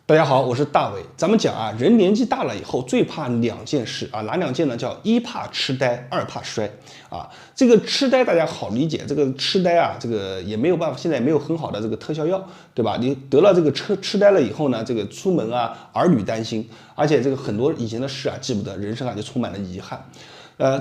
大家好，我是大伟。咱们讲啊，人年纪大了以后最怕两件事啊，哪两件呢？叫一怕痴呆，二怕衰啊。这个痴呆大家好理解，这个痴呆啊，这个也没有办法，现在也没有很好的这个特效药，对吧？你得了这个痴呆了以后呢，这个出门啊，儿女担心，而且这个很多以前的事啊记不得，人生啊就充满了遗憾。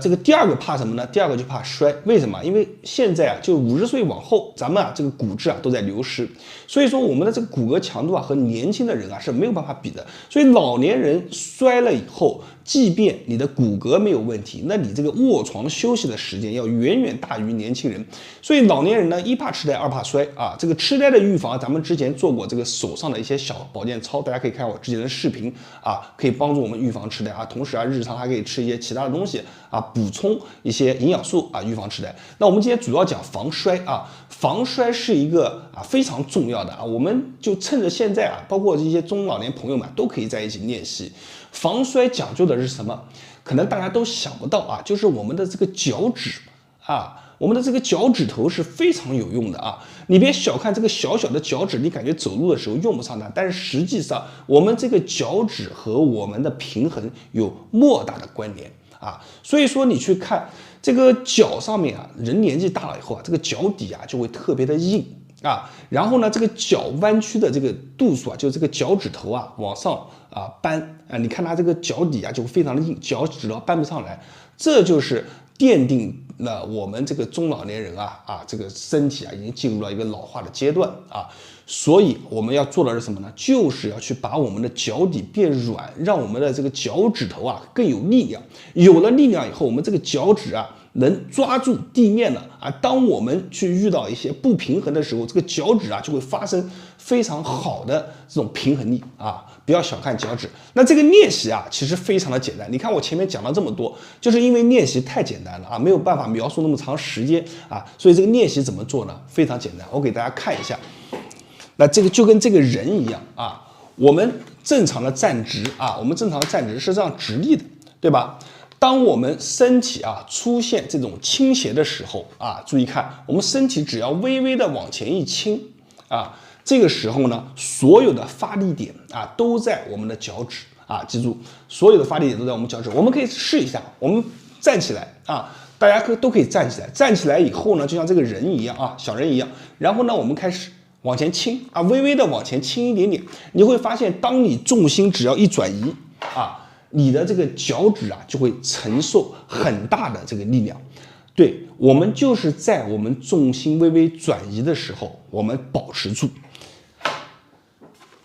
这个第二个怕什么呢？第二个就怕衰，为什么？因为现在啊，就50岁往后，咱们啊这个骨质啊都在流失，所以说我们的这个骨骼强度啊和年轻的人啊是没有办法比的。所以老年人衰了以后，即便你的骨骼没有问题，那你这个卧床休息的时间要远远大于年轻人。所以老年人呢，一怕痴呆，二怕衰啊。这个痴呆的预防，咱们之前做过这个手上的一些小保健操，大家可以看我之前的视频啊，可以帮助我们预防痴呆啊。同时啊，日常还可以吃一些其他的东西啊，补充一些营养素啊，预防痴呆。那我们今天主要讲防衰啊，防衰是一个非常重要的啊，我们就趁着现在啊，包括这些中老年朋友们都可以在一起练习。防衰讲究的是什么？可能大家都想不到啊，就是我们的这个脚趾啊。我们的这个脚趾头是非常有用的啊！你别小看这个小小的脚趾，你感觉走路的时候用不上它，但是实际上我们这个脚趾和我们的平衡有莫大的关联啊！所以说你去看这个脚上面啊，人年纪大了以后啊，这个脚底啊就会特别的硬啊，然后呢，这个脚弯曲的这个度数啊，就这个脚趾头啊往上扳啊，你看它这个脚底啊就非常的硬，脚趾头扳不上来，这就是奠定了我们这个中老年人这个身体啊已经进入了一个老化的阶段啊，所以我们要做的是什么呢？就是要去把我们的脚底变软，让我们的这个脚趾头啊更有力量。有了力量以后，我们这个脚趾啊能抓住地面了啊。当我们去遇到一些不平衡的时候，这个脚趾啊就会发生非常好的这种平衡力啊。不要小看脚趾。那这个练习啊，其实非常的简单。你看我前面讲了这么多，就是因为练习太简单了啊，没有办法描述那么长时间啊，所以这个练习怎么做呢？非常简单，我给大家看一下。那这个就跟这个人一样啊，我们正常的站直啊，我们正常的站直是这样直立的，对吧？当我们身体啊出现这种倾斜的时候啊，注意看，我们身体只要微微的往前一倾啊。这个时候呢，所有的发力点啊都在我们的脚趾啊，记住，所有的发力点都在我们脚趾。我们可以试一下，我们站起来啊，大家都可以站起来。站起来以后呢，就像这个人一样啊，小人一样。然后呢，我们开始往前倾啊，微微的往前倾一点点。你会发现，当你重心只要一转移啊，你的这个脚趾啊就会承受很大的这个力量。对，我们就是在我们重心微微转移的时候，我们保持住。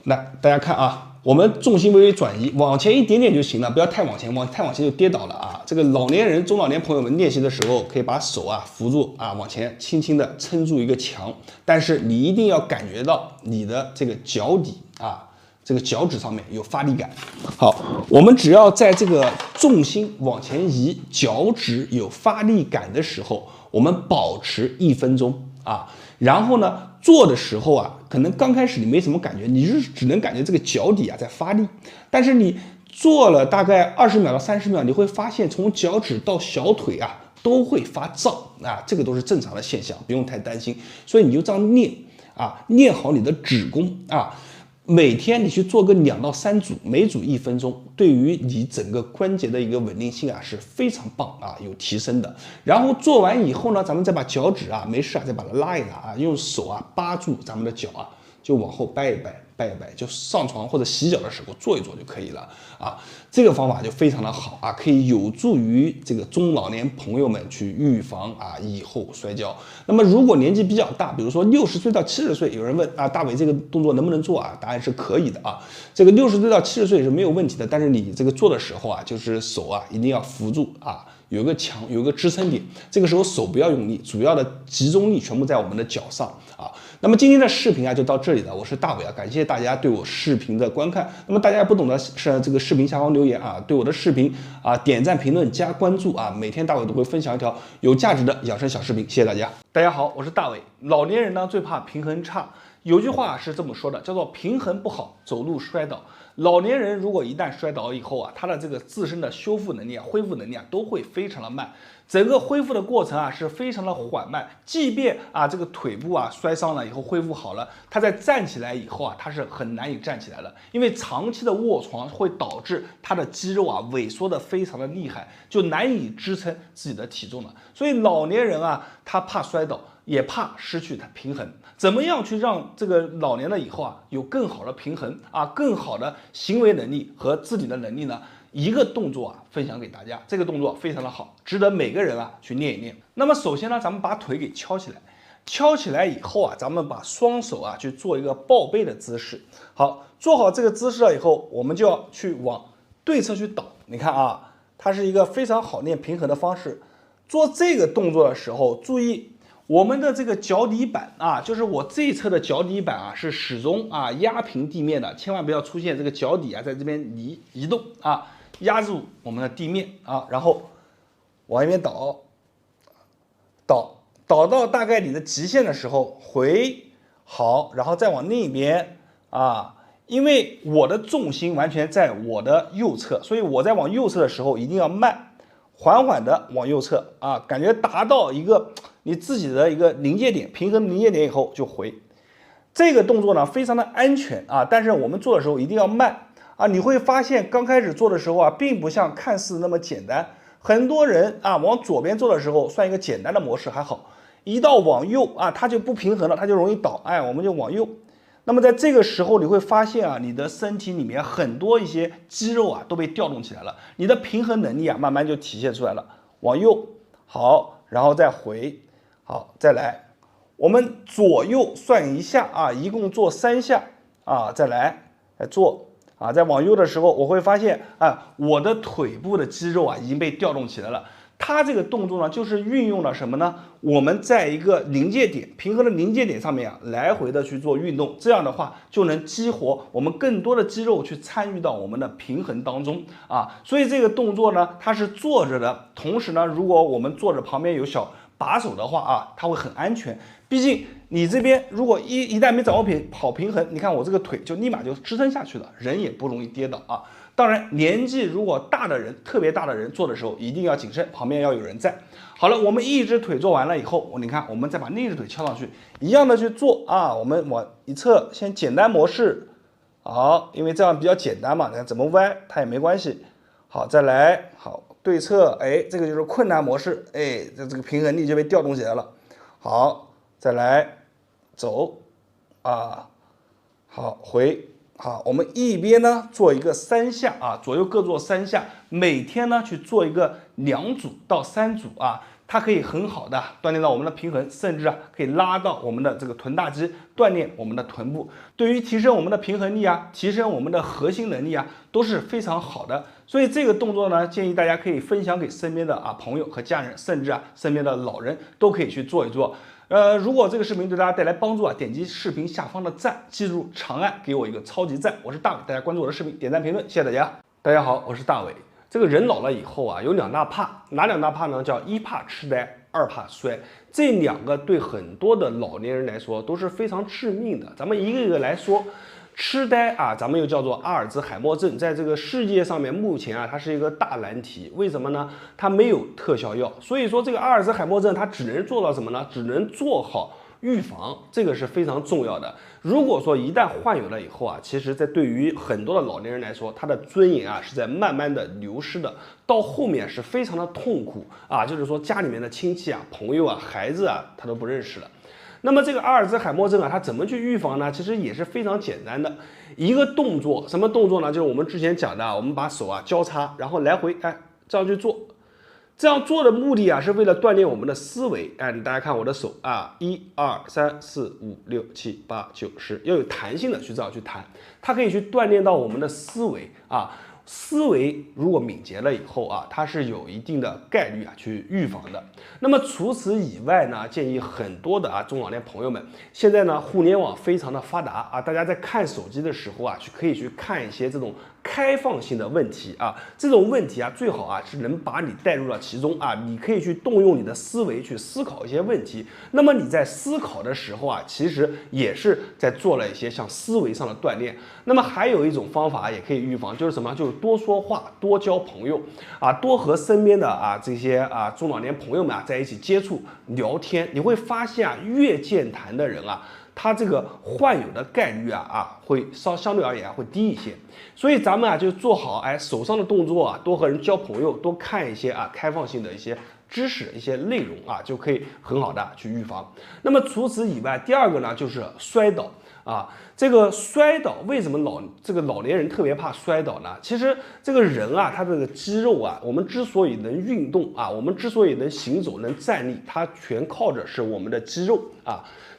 那大家看啊，我们重心微微转移，往前一点点就行了，不要太往前，太往前就跌倒了啊。这个老年人、中老年朋友们练习的时候，可以把手啊扶住啊，往前轻轻的撑住一个墙，但是你一定要感觉到你的这个脚底啊，这个脚趾上面有发力感。好，我们只要在这个重心往前移，脚趾有发力感的时候，我们保持1分钟啊。然后呢，做的时候啊，可能刚开始你没什么感觉，你是只能感觉这个脚底啊在发力，但是你做了大概20秒到30秒，你会发现从脚趾到小腿啊都会发胀啊，这个都是正常的现象，不用太担心。所以你就这样练啊，练好你的指功啊。每天你去做个2到3组，每组1分钟，对于你整个关节的一个稳定性啊是非常棒啊，有提升的。然后做完以后呢，咱们再把脚趾啊，没事啊，再把它拉一拉啊，用手啊扒住咱们的脚啊，就往后掰一掰，就上床或者洗脚的时候做一做就可以了啊。这个方法就非常的好啊，可以有助于这个中老年朋友们去预防以后摔跤。那么如果年纪比较大，比如说60岁到70岁，有人问啊，大伟这个动作能不能做啊？答案是可以的啊。这个60岁到70岁是没有问题的，但是你这个做的时候啊，就是手啊一定要扶住啊。有个墙，有个支撑点，这个时候手不要用力，主要的集中力全部在我们的脚上啊。那么今天的视频啊就到这里了，我是大伟啊，感谢大家对我视频的观看。那么大家不懂的是这个视频下方留言啊，对我的视频点赞、评论、加关注啊，每天大伟都会分享一条有价值的养生小视频，谢谢大家。大家好，我是大伟。老年人呢最怕平衡差，有句话是这么说的，叫做平衡不好，走路摔倒。老年人如果一旦摔倒以后啊，他的这个自身的修复能力啊、恢复能力啊都会非常的慢，整个恢复的过程啊是非常的缓慢。即便啊这个腿部啊摔伤了以后恢复好了，他在站起来以后啊，他是很难以站起来的，因为长期的卧床会导致他的肌肉啊萎缩的非常的厉害，就难以支撑自己的体重了。所以老年人啊，他怕摔倒，也怕失去它平衡。怎么样去让这个老年了以后啊有更好的平衡啊，更好的行为能力和自理的能力呢？一个动作啊，分享给大家，这个动作非常的好，值得每个人啊去练一练。那么首先呢，咱们把腿给翘起来，翘起来以后啊，咱们把双手啊去做一个抱背的姿势。好，做好这个姿势了以后，我们就要去往对侧去倒。你看啊，它是一个非常好练平衡的方式。做这个动作的时候，注意我们的这个脚底板啊，就是我这一侧的脚底板啊，是始终啊压平地面的，千万不要出现这个脚底啊在这边移动啊，压住我们的地面啊，然后往一边倒到大概你的极限的时候回好，然后再往另一边啊，因为我的重心完全在我的右侧，所以我在往右侧的时候一定要慢。缓缓的往右侧啊，感觉达到一个你自己的一个临界点，平衡临界点以后就回。这个动作呢非常的安全啊，但是我们做的时候一定要慢啊。你会发现刚开始做的时候啊，并不像看似那么简单。很多人啊往左边做的时候算一个简单的模式还好，一到往右啊，它就不平衡了，它就容易倒。哎，我们就往右。那么在这个时候，你会发现啊，你的身体里面很多一些肌肉啊都被调动起来了，你的平衡能力啊慢慢就体现出来了。往右，好，然后再回，好，再来，我们左右算一下啊，一共做3下啊，再来做啊，在往右的时候，我会发现啊，我的腿部的肌肉啊已经被调动起来了。它这个动作呢，就是运用了什么呢？我们在一个临界点、平衡的临界点上面啊，来回的去做运动，这样的话就能激活我们更多的肌肉去参与到我们的平衡当中啊。所以这个动作呢，它是坐着的，同时呢，如果我们坐着旁边有小把手的话啊，它会很安全。毕竟你这边如果一旦没掌握好平衡，你看我这个腿就立马就支撑下去了，人也不容易跌倒啊。当然，年纪如果大的人，特别大的人做的时候一定要谨慎，旁边要有人在。好了，我们一只腿做完了以后，你看，我们再把另一只腿翘上去，一样的去做啊。我们往一侧先简单模式，好，因为这样比较简单嘛，你看怎么歪它也没关系。好，再来，好，对侧，哎，这个就是困难模式，哎，这个平衡力就被调动起来了。好，再来，走，啊，好，回。好，我们一边呢做一个3下啊，左右各做3下，每天呢去做一个2组到3组啊，它可以很好的锻炼到我们的平衡，甚至啊可以拉到我们的这个臀大肌，锻炼我们的臀部，对于提升我们的平衡力啊，提升我们的核心能力啊，都是非常好的。所以这个动作呢，建议大家可以分享给身边的朋友和家人，甚至身边的老人都可以去做一做。如果这个视频对大家带来帮助点击视频下方的赞，记住长按给我一个超级赞。我是大伟，大家关注我的视频，点赞评论，谢谢大家。大家好，我是大伟。这个人老了以后啊，有2大怕，哪2大怕呢？叫1怕痴呆，2怕摔。这2个对很多的老年人来说都是非常致命的。咱们一个一个来说。痴呆啊，咱们又叫做阿尔兹海默症，在这个世界上面目前啊，它是一个大难题。为什么呢？它没有特效药，所以说这个阿尔兹海默症它只能做到什么呢？只能做好预防，这个是非常重要的。如果说一旦患有了以后啊，其实在对于很多的老年人来说，他的尊严啊是在慢慢的流失的，到后面是非常的痛苦啊，就是说家里面的亲戚啊、朋友啊、孩子啊，他都不认识了。那么这个阿尔兹海默症啊，它怎么去预防呢？其实也是非常简单的一个动作。什么动作呢？就是我们之前讲的，我们把手啊交叉，然后来回这样去做。这样做的目的啊，是为了锻炼我们的思维。大家看我的手啊，1、2、3、4、5、6、7、8、9、10，要有弹性的去这样去弹，它可以去锻炼到我们的思维啊。思维如果敏捷了以后啊，它是有一定的概率去预防的。那么除此以外呢，建议很多的中老年朋友们，现在呢互联网非常的发达啊，大家在看手机的时候啊，可以去看一些这种开放性的问题啊，这种问题啊，最好啊是能把你带入到其中啊，你可以去动用你的思维去思考一些问题。那么你在思考的时候啊，其实也是在做了一些像思维上的锻炼。那么还有一种方法也可以预防，就是什么？就是多说话，多交朋友啊，多和身边的这些中老年朋友们在一起接触聊天，你会发现越健谈的人他这个患有的概率会相对而言会低一些。所以咱们就做好手上的动作多和人交朋友，多看一些开放性的一些知识、一些内容就可以很好的去预防。那么除此以外，第二个呢就是摔倒。这个摔倒为什么老年人特别怕摔倒呢？其实这个人他这个肌肉我们之所以能运动我们之所以能行走、能站立，它全靠着是我们的肌肉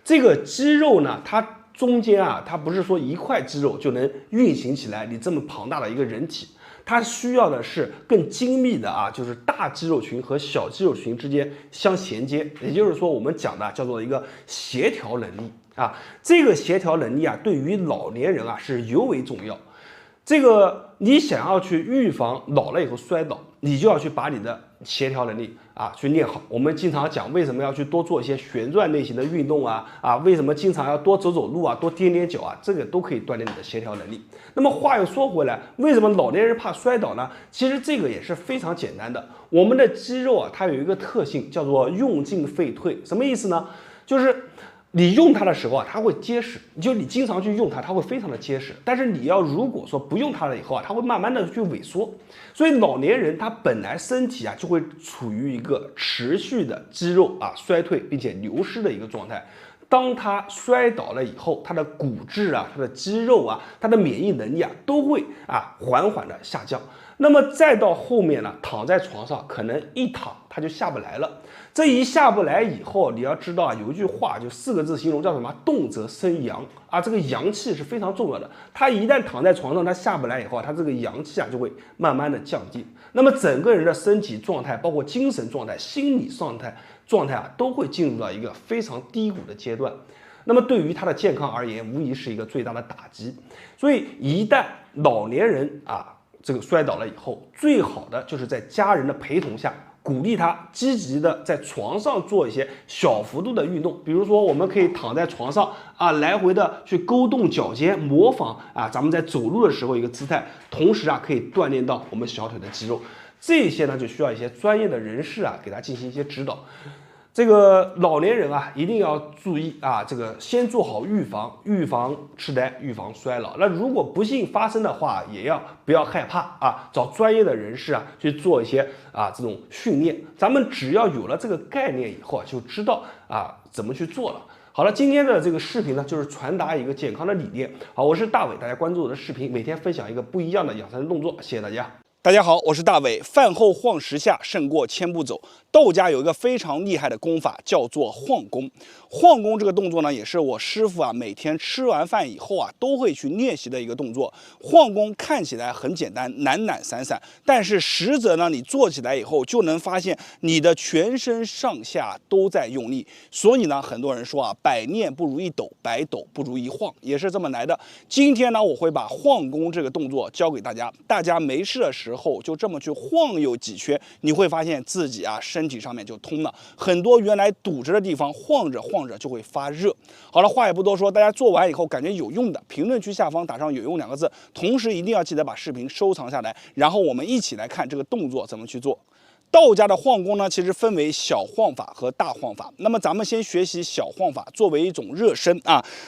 这个肌肉呢，它中间它不是说一块肌肉就能运行起来你这么庞大的一个人体，它需要的是更精密的就是大肌肉群和小肌肉群之间相衔接，也就是说我们讲的叫做一个协调能力这个协调能力对于老年人是尤为重要。这个你想要去预防老了以后摔倒，你就要去把你的协调能力去练好。我们经常讲为什么要去多做一些旋转类型的运动为什么经常要多走走路多踮踮脚这个都可以锻炼你的协调能力。那么话又说回来，为什么老年人怕摔倒呢？其实这个也是非常简单的。我们的肌肉它有一个特性叫做用进废退，什么意思呢？就是你用它的时候它会结实，你经常去用它会非常的结实。但是你如果说不用它了以后它会慢慢的去萎缩。所以老年人他本来身体就会处于一个持续的肌肉衰退并且流失的一个状态。当他摔倒了以后，他的骨质他的肌肉他的免疫能力都会缓缓的下降。那么再到后面呢，躺在床上可能一躺他就下不来了。这一下不来以后，你要知道有一句话就4个字形容，叫什么？动则生阳这个阳气是非常重要的。他一旦躺在床上，他下不来以后他这个阳气就会慢慢的降低。那么整个人的身体状态，包括精神状态、心理状态都会进入到一个非常低谷的阶段。那么对于他的健康而言，无疑是一个最大的打击。所以一旦老年人这个摔倒了以后，最好的就是在家人的陪同下，鼓励他积极的在床上做一些小幅度的运动。比如说我们可以躺在床上来回的去勾动脚尖，模仿咱们在走路的时候一个姿态，同时可以锻炼到我们小腿的肌肉。这些呢就需要一些专业的人士给他进行一些指导。这个老年人一定要注意这个先做好预防痴呆，预防衰老。那如果不幸发生的话，也不要害怕找专业的人士去做一些这种训练。咱们只要有了这个概念以后就知道怎么去做了。好了，今天的这个视频呢，就是传达一个健康的理念。好，我是大伟，大家关注我的视频，每天分享一个不一样的养生动作，谢谢大家。大家好，我是大伟。饭后晃10下胜过1000步走。道家有一个非常厉害的功法，叫做晃功。晃功这个动作呢，也是我师傅每天吃完饭以后都会去练习的一个动作。晃功看起来很简单，懒懒散散，但是实则呢，你做起来以后就能发现你的全身上下都在用力。所以呢，很多人说百练不如一抖，百抖不如一晃，也是这么来的。今天呢，我会把晃功这个动作教给大家，大家没事的时候就这么去晃悠几圈，你会发现自己身体上面就通了，很多原来堵着的地方晃着晃着就会发热。好了，话也不多说，大家做完以后感觉有用的，评论区下方打上有用2个字，同时一定要记得把视频收藏下来，然后我们一起来看这个动作怎么去做。道家的晃功呢，其实分为小晃法和大晃法。那么咱们先学习小晃法，作为一种热身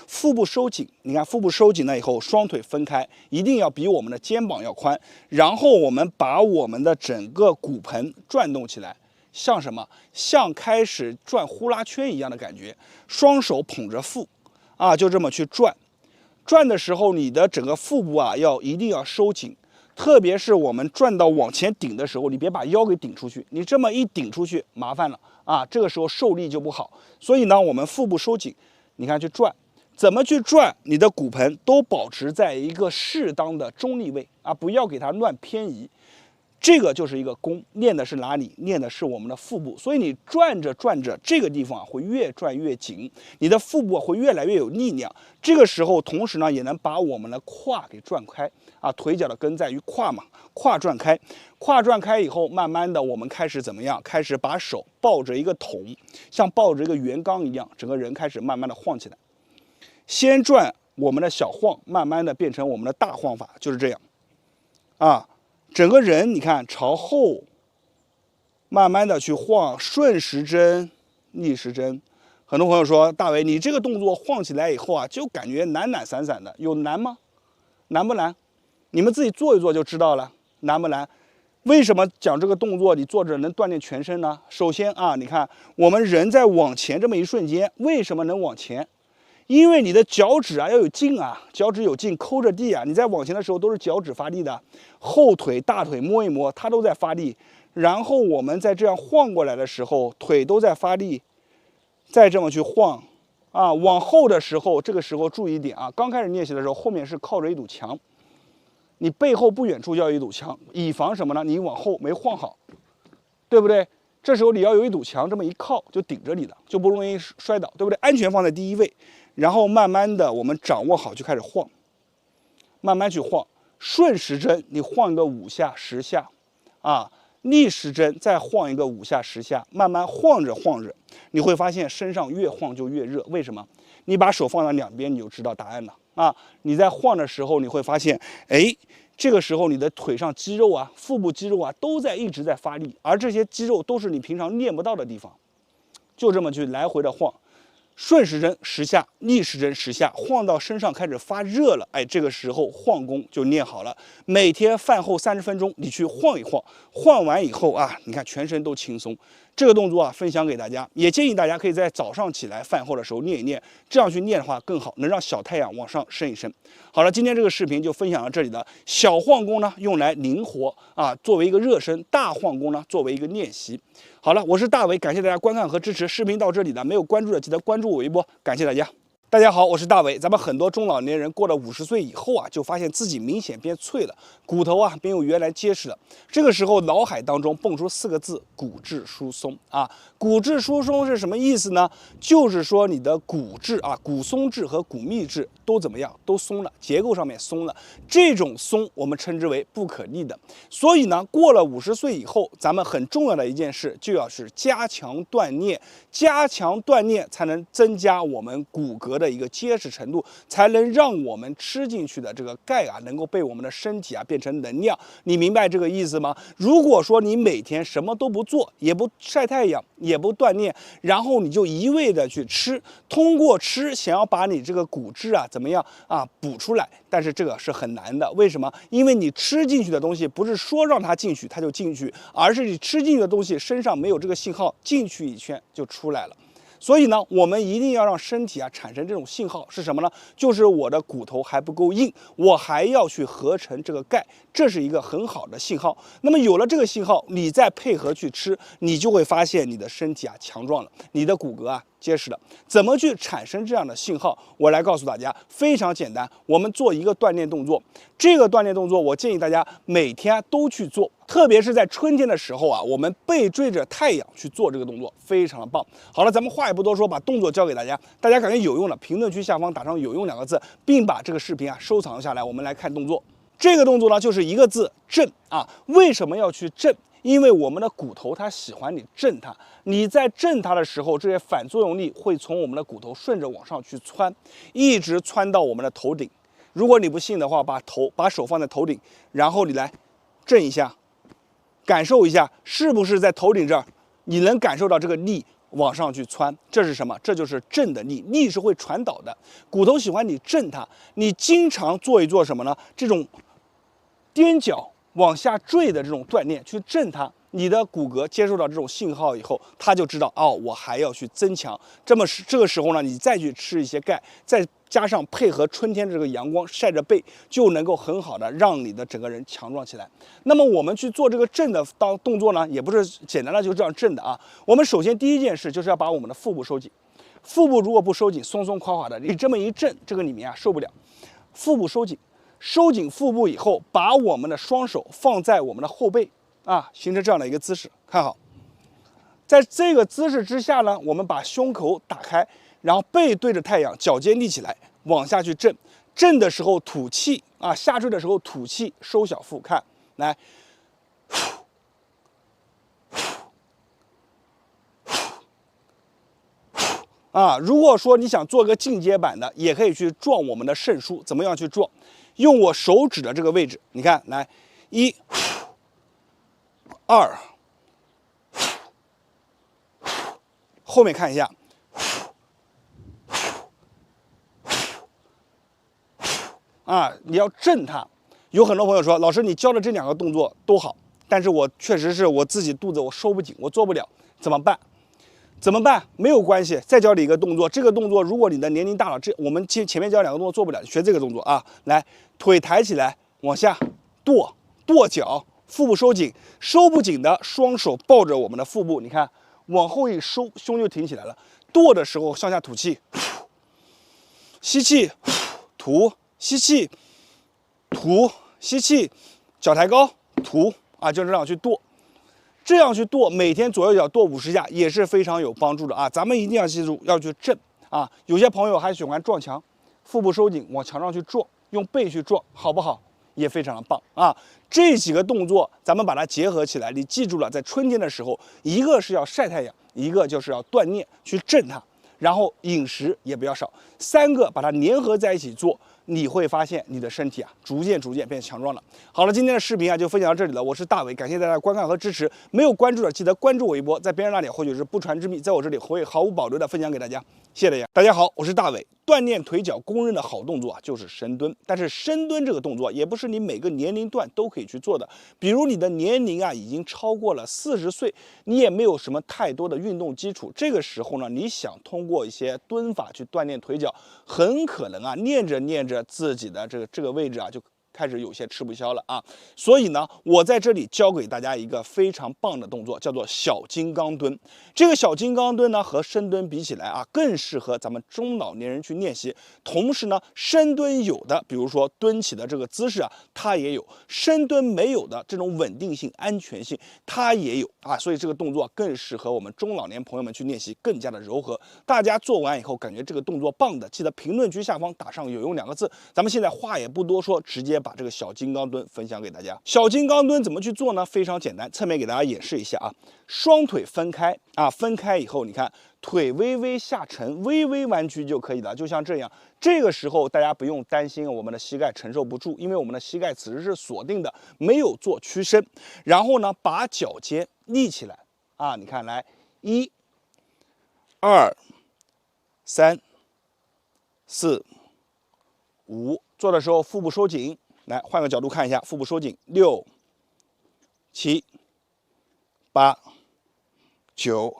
腹部收紧。你看腹部收紧了以后，双腿分开，一定要比我们的肩膀要宽。然后我们把我们的整个骨盆转动起来，像什么？像开始转呼啦圈一样的感觉。双手捧着腹就这么去转。转的时候，你的整个腹部一定要收紧。特别是我们转到往前顶的时候，你别把腰给顶出去，你这么一顶出去麻烦了这个时候受力就不好。所以呢，我们腹部收紧，你看去转，怎么去转，你的骨盆都保持在一个适当的中立位不要给它乱偏移。这个就是一个弓，练的是哪里？练的是我们的腹部。所以你转着转着，这个地方啊会越转越紧，你的腹部会越来越有力量。这个时候，同时呢也能把我们的胯给转开啊，腿脚的根在于胯嘛，胯转开，胯转开以后，慢慢的我们开始怎么样？开始把手抱着一个桶，像抱着一个圆缸一样，整个人开始慢慢的晃起来。先转我们的小晃，慢慢的变成我们的大晃法，就是这样啊。整个人你看朝后，慢慢的去晃，顺时针、逆时针。很多朋友说，大伟，你这个动作晃起来以后啊，就感觉懒懒散散的，有难吗？难不难？你们自己做一做就知道了，难不难？为什么讲这个动作你做着能锻炼全身呢？首先啊，你看我们人在往前这么一瞬间，为什么能往前？因为你的脚趾啊要有劲啊，脚趾有劲抠着地啊，你在往前的时候都是脚趾发力的，后腿、大腿摸一摸，它都在发力。然后我们在这样晃过来的时候，腿都在发力，再这么去晃，啊，往后的时候，这个时候注意一点啊，刚开始练习的时候，后面是靠着一堵墙，你背后不远处要有一堵墙，以防什么呢？你往后没晃好，对不对？这时候你要有一堵墙，这么一靠就顶着你的，就不容易摔倒，对不对？安全放在第一位。然后慢慢的，我们掌握好就开始晃，慢慢去晃，顺时针你晃一个5下10下，啊，逆时针再晃一个5下10下，慢慢晃着晃着，你会发现身上越晃就越热。为什么？你把手放到两边，你就知道答案了啊！你在晃的时候，你会发现，哎，这个时候你的腿上肌肉啊、腹部肌肉啊都在一直在发力，而这些肌肉都是你平常练不到的地方，就这么去来回的晃。顺时针10下，逆时针10下，晃到身上开始发热了，哎，这个时候晃功就练好了。每天饭后30分钟，你去晃一晃，晃完以后啊，你看全身都轻松。这个动作啊，分享给大家，也建议大家可以在早上起来饭后的时候练一练，这样去练的话更好，能让小太阳往上升一升。好了，今天这个视频就分享到这里了。小晃功呢，用来灵活啊，作为一个热身；大晃功呢，作为一个练习。好了，我是大伟，感谢大家观看和支持。视频到这里了，没有关注的记得关注我一波，感谢大家。大家好，我是大伟。咱们很多中老年人过了50岁以后啊，就发现自己明显变脆了，骨头啊没有原来结实了。这个时候脑海当中蹦出4个字：骨质疏松啊。骨质疏松是什么意思呢？就是说你的骨质啊，骨松质和骨密质都怎么样？都松了，结构上面松了。这种松我们称之为不可逆的。所以呢，过了50岁以后，咱们很重要的一件事就要是加强锻炼，加强锻炼才能增加我们骨骼的一个结实程度，才能让我们吃进去的这个钙啊，能够被我们的身体啊变成能量。你明白这个意思吗？如果说你每天什么都不做，也不晒太阳，也不锻炼，然后你就一味的去吃，通过吃想要把你这个骨质啊怎么样啊补出来，但是这个是很难的。为什么？因为你吃进去的东西不是说让它进去它就进去，而是你吃进去的东西身上没有这个信号，进去一圈就出来了。所以呢，我们一定要让身体啊产生这种信号是什么呢？就是我的骨头还不够硬，我还要去合成这个钙，这是一个很好的信号。那么有了这个信号，你再配合去吃，你就会发现你的身体啊强壮了，你的骨骼啊结实了。怎么去产生这样的信号？我来告诉大家，非常简单，我们做一个锻炼动作。这个锻炼动作，我建议大家每天都去做，特别是在春天的时候啊，我们背对着太阳去做这个动作，非常的棒。好了，咱们话也不多说，把动作教给大家，大家感觉有用了，评论区下方打上有用2个字，并把这个视频啊收藏下来，我们来看动作。这个动作呢，就是1个字震啊。为什么要去震？因为我们的骨头它喜欢你震它，你在震它的时候，这些反作用力会从我们的骨头顺着往上去窜，一直窜到我们的头顶。如果你不信的话，把手放在头顶，然后你来震一下，感受一下是不是在头顶这儿，你能感受到这个力往上去窜，这是什么？这就是震的力，力是会传导的，骨头喜欢你震它。你经常做一做什么呢？这种踮脚往下坠的这种锻炼，去震它，你的骨骼接受到这种信号以后，它就知道哦，我还要去增强。这个时候呢，你再去吃一些钙，再加上配合春天这个阳光晒着背，就能够很好的让你的整个人强壮起来。那么我们去做这个震的动作呢，也不是简单的就这样震的啊。我们首先第一件事就是要把我们的腹部收紧，腹部如果不收紧，松松垮垮的，你这么一震，这个里面啊受不了。腹部收紧，收紧腹部以后，把我们的双手放在我们的后背，啊，形成这样的一个姿势，看好。在这个姿势之下呢，我们把胸口打开，然后背对着太阳，脚尖立起来，往下去震。震的时候吐气啊，下坠的时候吐气，收小腹。看，来，啊，如果说你想做个进阶版的，也可以去撞我们的肾腧。怎么样去撞？用我手指的这个位置，你看，来，1、2，后面看一下，啊，你要震它。有很多朋友说，老师，你教的这2个动作都好，但是我确实是我自己肚子我收不紧，我做不了，怎么办？怎么办？没有关系，再教你一个动作。这个动作，如果你的年龄大了，我们前面教2个动作做不了，学这个动作啊。来，腿抬起来，往下跺脚，腹部收紧，收不紧的双手抱着我们的腹部，你看，往后一收，胸就挺起来了。跺的时候向下吐气，吸气，吐，吸气，吐，吸气，脚抬高，吐啊，就这样去跺。这样去跺，每天左右脚跺50下也是非常有帮助的啊！咱们一定要记住要去震啊！有些朋友还喜欢撞墙，腹部收紧往墙上去撞，用背去撞，好不好？也非常的棒啊！这几个动作咱们把它结合起来，你记住了，在春天的时候，一个是要晒太阳，一个就是要锻炼去震它，然后饮食也不要少，3个把它粘合在一起做。你会发现你的身体啊，逐渐变强壮了。好了，今天的视频啊就分享到这里了，我是大伟，感谢大家的观看和支持。没有关注的记得关注我一波，在边上那里或许是不传之秘，在我这里会毫无保留的分享给大家。谢谢大家。大家好，我是大伟。锻炼腿脚公认的好动作啊，就是深蹲。但是深蹲这个动作也不是你每个年龄段都可以去做的。比如你的年龄啊已经超过了40岁，你也没有什么太多的运动基础，这个时候呢，你想通过一些蹲法去锻炼腿脚，很可能啊练着自己的这个位置啊就开始有些吃不消了啊。所以呢，我在这里教给大家一个非常棒的动作，叫做小金刚蹲。这个小金刚蹲呢和深蹲比起来啊，更适合咱们中老年人去练习。同时呢，深蹲有的，比如说蹲起的这个姿势啊，它也有；深蹲没有的这种稳定性、安全性，它也有啊。所以这个动作更适合我们中老年朋友们去练习，更加的柔和。大家做完以后感觉这个动作棒的，记得评论区下方打上有用2个字。咱们现在话也不多说，直接把这个小金刚蹲分享给大家。小金刚蹲怎么去做呢？非常简单，侧面给大家演示一下啊。双腿分开啊，分开以后，你看腿微微下沉，微微弯曲就可以了，就像这样。这个时候大家不用担心我们的膝盖承受不住，因为我们的膝盖此时是锁定的，没有做屈伸。然后呢，把脚尖立起来啊，你看来1、2、3、4、5，做的时候腹部收紧。来换个角度看一下，腹部收紧，6、7、8、9、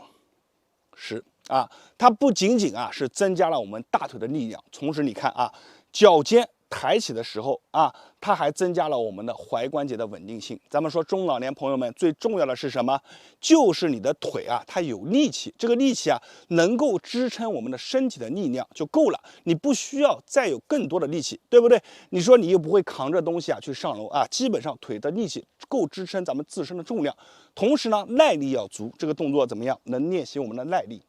10啊，它不仅仅啊是增加了我们大腿的力量，同时你看啊，脚尖抬起的时候啊，它还增加了我们的踝关节的稳定性。咱们说中老年朋友们最重要的是什么？就是你的腿啊，它有力气，这个力气啊能够支撑我们的身体的力量就够了，你不需要再有更多的力气，对不对？你说你又不会扛着东西啊去上楼啊，基本上腿的力气够支撑咱们自身的重量，同时呢耐力要足。这个动作怎么样？能练习我们的耐力。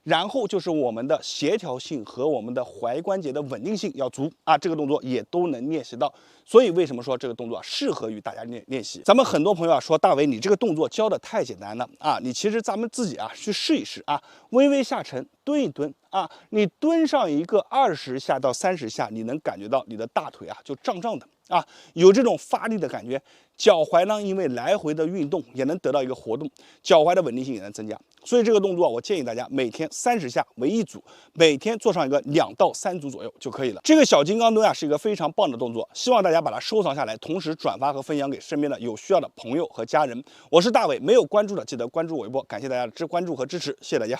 然后就是我们的协调性和我们的踝关节的稳定性要足啊，这个动作也都能练习到。所以为什么说这个动作适合于大家练习？咱们很多朋友啊说，大伟你这个动作教的太简单了啊，你其实咱们自己啊去试一试啊，微微下沉蹲一蹲啊，你蹲上一个20下到30下，你能感觉到你的大腿啊就胀胀的啊，有这种发力的感觉。脚踝呢，因为来回的运动也能得到一个活动，脚踝的稳定性也能增加。所以这个动作我建议大家每天30下为一组，每天做上一个2到3组左右就可以了。这个小金刚蹲啊是一个非常棒的动作，希望大家把它收藏下来，同时转发和分享给身边的有需要的朋友和家人。我是大伟，没有关注的记得关注我一波，感谢大家的关注和支持，谢谢大家。